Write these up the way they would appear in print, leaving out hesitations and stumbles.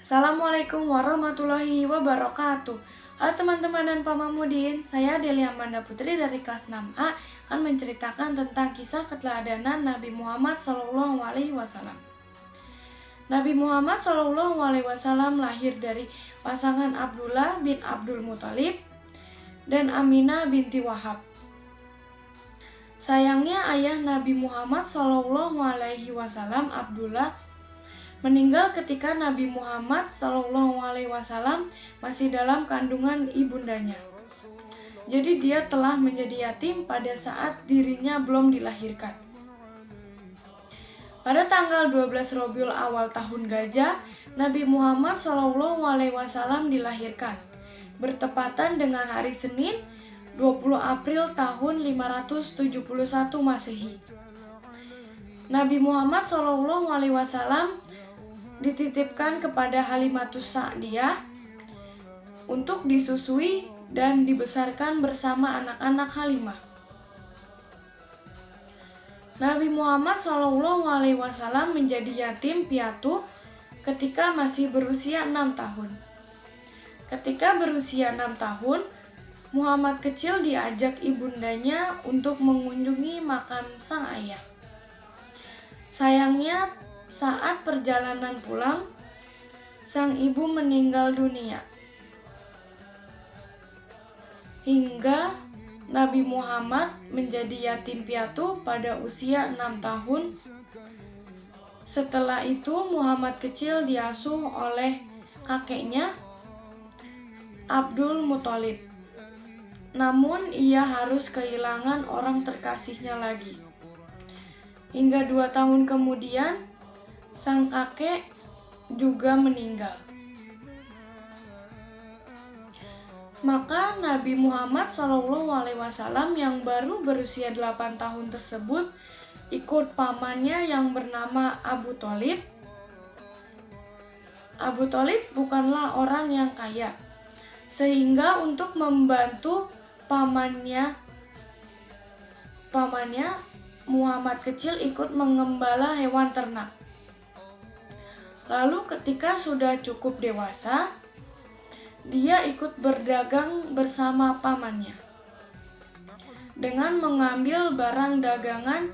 Assalamualaikum warahmatullahi wabarakatuh. Halo teman-teman dan Pak Mamudin, saya Delia Amanda Putri dari kelas 6A akan menceritakan tentang kisah keteladanan Nabi Muhammad SAW. Nabi Muhammad SAW lahir dari pasangan Abdullah bin Abdul Muthalib dan Aminah binti Wahab. Sayangnya ayah Nabi Muhammad SAW, Abdullah, meninggal ketika Nabi Muhammad SAW masih dalam kandungan ibundanya. Jadi dia telah menjadi yatim pada saat dirinya belum dilahirkan. Pada tanggal 12 Rabiul Awal tahun Gajah, Nabi Muhammad SAW dilahirkan, bertepatan dengan hari Senin 20 April tahun 571 Masehi. Nabi Muhammad SAW dititipkan kepada Halimatus Sa'diyah untuk disusui dan dibesarkan bersama anak-anak Halimah. Nabi Muhammad SAW menjadi yatim piatu ketika masih berusia 6 tahun. Ketika berusia 6 tahun, Muhammad kecil diajak ibundanya untuk mengunjungi makam sang ayah. Sayangnya, saat perjalanan pulang, sang ibu meninggal dunia. Hingga Nabi Muhammad menjadi yatim piatu pada usia 6 tahun. Setelah itu Muhammad kecil diasuh oleh kakeknya Abdul Muthalib. Namun ia harus kehilangan orang terkasihnya lagi. Hingga 2 tahun kemudian sang kakek juga meninggal. Maka Nabi Muhammad SAW yang baru berusia 8 tahun tersebut ikut pamannya yang bernama Abu Thalib. Abu Thalib bukanlah orang yang kaya, sehingga untuk membantu pamannya Muhammad kecil ikut mengembala hewan ternak. Lalu ketika sudah cukup dewasa, dia ikut berdagang bersama pamannya dengan mengambil barang dagangan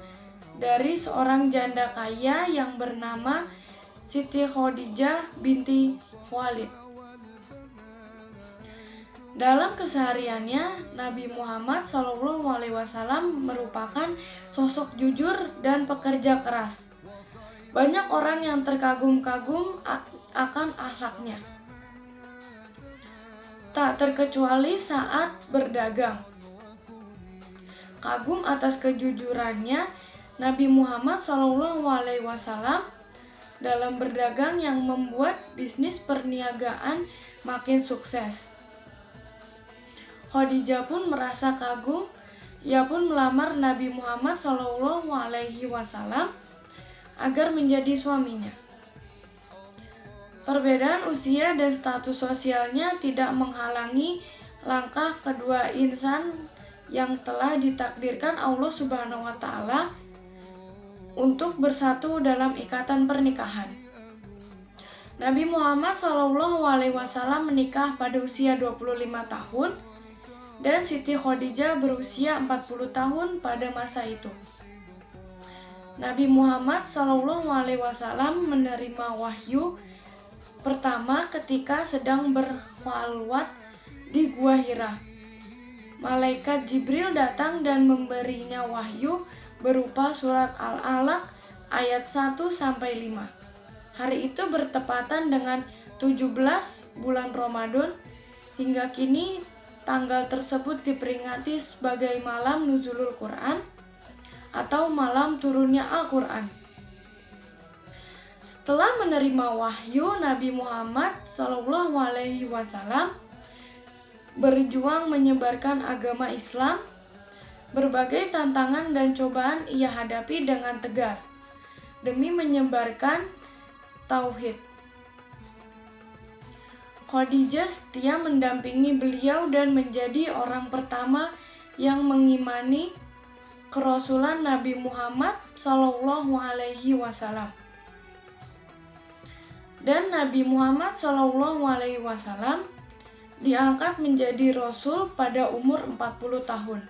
dari seorang janda kaya yang bernama Siti Khadijah binti Khuwailid. Dalam kesehariannya, Nabi Muhammad SAW merupakan sosok jujur dan pekerja keras. Banyak orang yang terkagum-kagum akan akhlaknya, tak terkecuali saat berdagang. Kagum atas kejujurannya, Nabi Muhammad SAW dalam berdagang yang membuat bisnis perniagaan makin sukses. Khadijah pun merasa kagum. Ia pun melamar Nabi Muhammad SAW agar menjadi suaminya. Perbedaan usia dan status sosialnya tidak menghalangi langkah kedua insan yang telah ditakdirkan Allah Subhanahu wa Ta'ala untuk bersatu dalam ikatan pernikahan. Nabi Muhammad SAW menikah pada usia 25 tahun dan Siti Khadijah berusia 40 tahun pada masa itu. Nabi Muhammad SAW menerima wahyu pertama ketika sedang berkhalwat di Gua Hira. Malaikat Jibril datang dan memberinya wahyu berupa surat Al-Alaq ayat 1-5. Hari itu bertepatan dengan 17 bulan Ramadan. Hingga kini tanggal tersebut diperingati sebagai malam nuzulul Quran atau malam turunnya Al-Quran. Setelah menerima wahyu, Nabi Muhammad SAW berjuang menyebarkan agama Islam. Berbagai tantangan dan cobaan ia hadapi dengan tegar demi menyebarkan tauhid. Khadijah setia mendampingi beliau dan menjadi orang pertama yang mengimani kerasulan Nabi Muhammad SAW. Dan Nabi Muhammad SAW diangkat menjadi Rasul pada umur 40 tahun.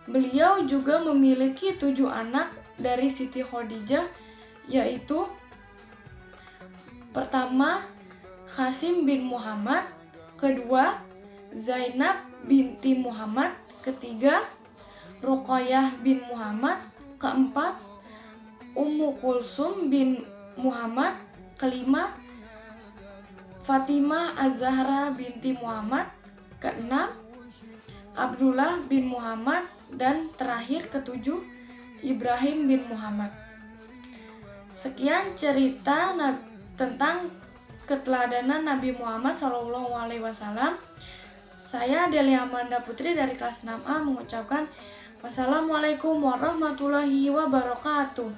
Beliau juga memiliki 7 anak dari Siti Khadijah, yaitu pertama Qasim bin Muhammad, kedua Zainab binti Muhammad, ketiga Ruqayyah bin Muhammad, keempat Ummu Kulsum bin Muhammad, kelima Fatimah Az-Zahra binti Muhammad, keenam Abdullah bin Muhammad, dan terakhir ketujuh Ibrahim bin Muhammad. Sekian cerita tentang keteladanan Nabi Muhammad SAW. Saya Delia Amanda Putri dari kelas 6A mengucapkan wassalamualaikum warahmatullahi wabarakatuh.